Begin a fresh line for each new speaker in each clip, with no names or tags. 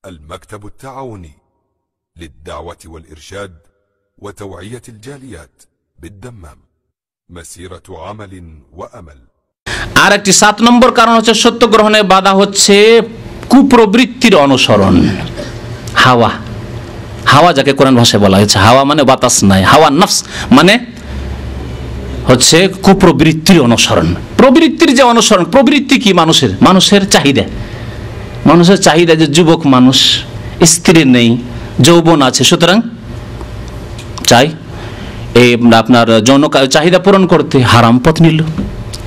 المكتب التعاوني للدعوة والإرشاد وتوعية الجاليات بالدمام مسيرة عمل وأمل।
আর একটি 7 নম্বর কারণ হচ্ছে সত্য গ্রহণে বাধা হচ্ছে কুপ্রবৃত্তির অনুসরণ। হাওয়া, হাওয়া যাকে কোরআন ভাষায় বলা হয়েছে, হাওয়া মানে বাতাস নাই, হাওয়া নফস মানে হচ্ছে কুপ্রবৃত্তির অনুসরণ। প্রবৃত্তির যে অনুসরণ, প্রবৃত্তি কি? মানুষের চাহিদা, মানুষের চাহিদা যে যুবক মানুষ, স্ত্রী নেই, যৌবন আছে, সুতরাং চাই এই আপনার যৌন চাহিদা পূরণ করতে হারাম পথ নিল।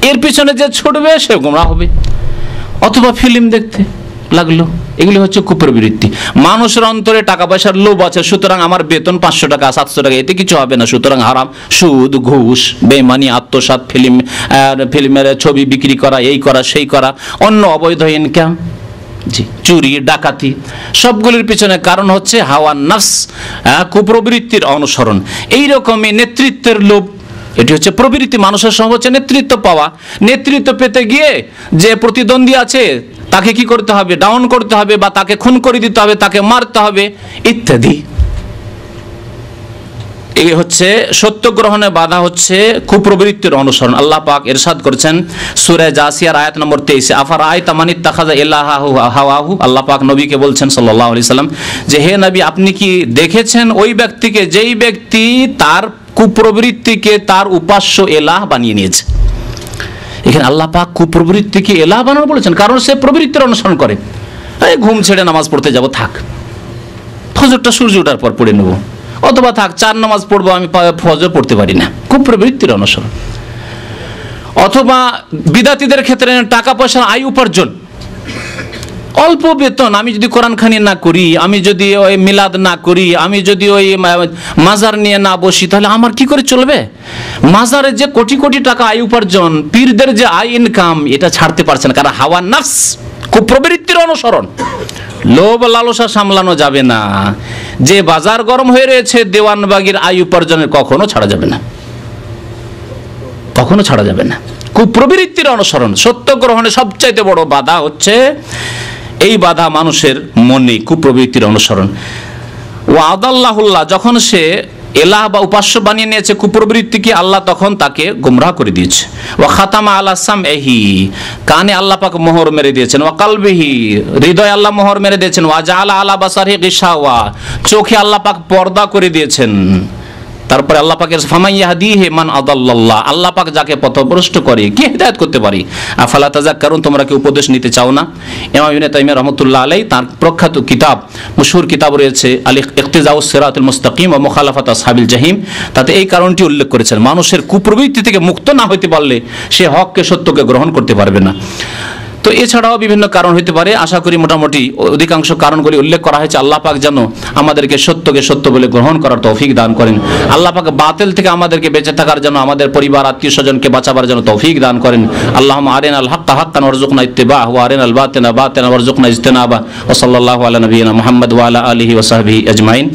এর পিছনে যে ছুটবে সে গোমরাহ হবে, অথবা ফিল্ম দেখতে লাগলো। এগুলি হচ্ছে কুপ্রবৃত্তি। মানুষের অন্তরে টাকা পয়সার লোভ আছে, সুতরাং আমার বেতন 500 টাকা 700 টাকা, এতে কিছু হবে না, সুতরাং হারাম। সুদ, ঘুষ, বেমানি, আত্মসাৎ, ফিল্মের ছবি বিক্রি করা, এই করা সেই করা, অন্য অবৈধ ইনকাম, চুরি, ডাকাতি, সবগুলির পিছনে কারণ হচ্ছে হাওয়া নফস, কুপ্রবৃত্তির অনুসরণ। এইরকমই নেতৃত্বের লোভ, এটি হচ্ছে প্রবৃত্তি। মানুষের সঙ্গে হচ্ছে নেতৃত্ব পাওয়া। নেতৃত্ব পেতে গিয়ে যে প্রতিদ্বন্দ্বী আছে তাকে কি করতে হবে? ডাউন করতে হবে, বা তাকে খুন করে দিতে হবে, তাকে মারতে হবে, ইত্যাদি। এই হচ্ছে সত্য গ্রহণে বাধা হচ্ছে কুপ্রবৃত্তির অনুসরণ। আল্লাহ পাক ইরশাদ করেছেন সূরা জাসিয়ার আয়াত নম্বর 23, আফারাআইতা মান ইত্তাখাযা ইলাহাহু হাওয়াহু। আল্লাহ পাক নবীকে বলছেন সাল্লাল্লাহু আলাইহি সাল্লাম যে, হে নবী, আপনি কি দেখেছেন ওই ব্যক্তিকে যেই ব্যক্তি তার কুপ্রবৃত্তিকে তার উপাস্য এলাহ বানিয়ে নিয়েছে। এখানে আল্লাহ পাক কুপ্রবৃত্তিকে এলাহ বানানো বলেছেন, কারণ সে প্রবৃত্তির অনুসরণ করে। এই ঘুম ছেড়ে নামাজ পড়তে যাব, থাক ফজরটা সূর্য ওঠার পর পড়ে নেব, অথবা থাক 4 নামাজ পড়বো, আমি ফজর পড়তে পারি না, কুপ্রবৃত্তির অনুসরণ। অথবা বিদাতীদের ক্ষেত্রে টাকা পয়সার আয় উপার্জন, অল্প বেতন, আমি যদি কোরআন খানি না করি, আমি যদি ওই মিলাদ না করি, আমি যদি ওই মাজার নিয়ে না বসি, তাহলে আমার কি করে চলবে? মাজারে যে কোটি কোটি টাকা আয় উপার্জন, পীরদের যে আয় ইনকাম, এটা ছাড়তে পারছে না, কারণ হাওয়া নফস, কুপ্রবৃত্তির অনুসরণ। লোভ লালসা সামলানো যাবে না। যে বাজার গরম হয়ে রয়েছে দেওয়ানবাগির আয় উপার্জনের, কখনো ছাড়া যাবে না, কখনো ছাড়া যাবে না। কুপ্রবৃত্তির অনুসরণ। সত্য গ্রহণে সবচাইতে বড় বাধা হচ্ছে এই বাধা মানুষের মনে, কুপ্রবৃত্তির অনুসরণ। ওয়াদাল্লাহুল্লাহ, যখন সে এলাহ বা উপাস্য বানিয়ে নিয়েছে কুপ্রবৃত্তিকে, আল্লাহ তখন তাকে গুমরাহ করে দিয়েছে। ওয়া খাতামা আলা সামঈহি, কানে আল্লাহ পাক মোহর মেরে দিয়েছেন। ওয়া কালবিহি, হৃদয় আল্লাহ মোহর মেরে দিয়েছেন। ওয়া জাআলা আলা বাসারিহি গিশাওয়া, চোখে আল্লাহ পাক পর্দা করে দিয়েছেন। তারপরে আল্লাহ পাকের ফামান ইয়াহদিহি মান আদাল্লাল্লাহ, আল্লাহ পাক যাকে পথভ্রষ্ট করে কে হিদায়াত করতে পারে। আফালা তাযাক্কারুন, তোমরা কি উপদেশ নিতে চাও না? ইমাম ইবনে তাইমিয়া রাহমাতুল্লাহ আলাইহি তার প্রখ্যাত কিতাব, মশহুর কিতাব রয়েছে আল ইকতিজাউস সিরাতুল মুস্তাকিম ওয়া মুখালাফাত আসহাবিল জাহিম, তাতে এই কারণটি উল্লেখ করেছেন, মানুষের কুপ্রবৃত্তি থেকে মুক্ত না হতে পারলে সে হককে, সত্যকে গ্রহণ করতে পারবে না। তো এছাড়াও বিভিন্ন কারণ হতে পারে। আশা করি মোটামুটি অধিকাংশ কারণগুলি উল্লেখ করা হয়েছে। আল্লাহ পাক যেন আমাদেরকে সত্যকে সত্য বলে গ্রহণ করার তৌফিক দান করেন। আল্লাহ পাক বাতিল থেকে আমাদেরকে বেঁচে থাকার জন্য, আমাদের পরিবার আত্মীয় স্বজনকে বাঁচাবার জন্য তৌফিক দান করেন। আল্লাহুম্মা আরিনাল হাক্কা হাক্কান ওয়ারযুকনা ইত্তিবা'হু ওয়া আরিনাল বাতিলা বাতিলান ওয়ারযুকনা ইজতিনাবা। ওয়া সাল্লাল্লাহু আলা নবিয়িনা মুহাম্মদ ওয়া আলা আলিহি ওয়া সাহবিহি আজমাইন।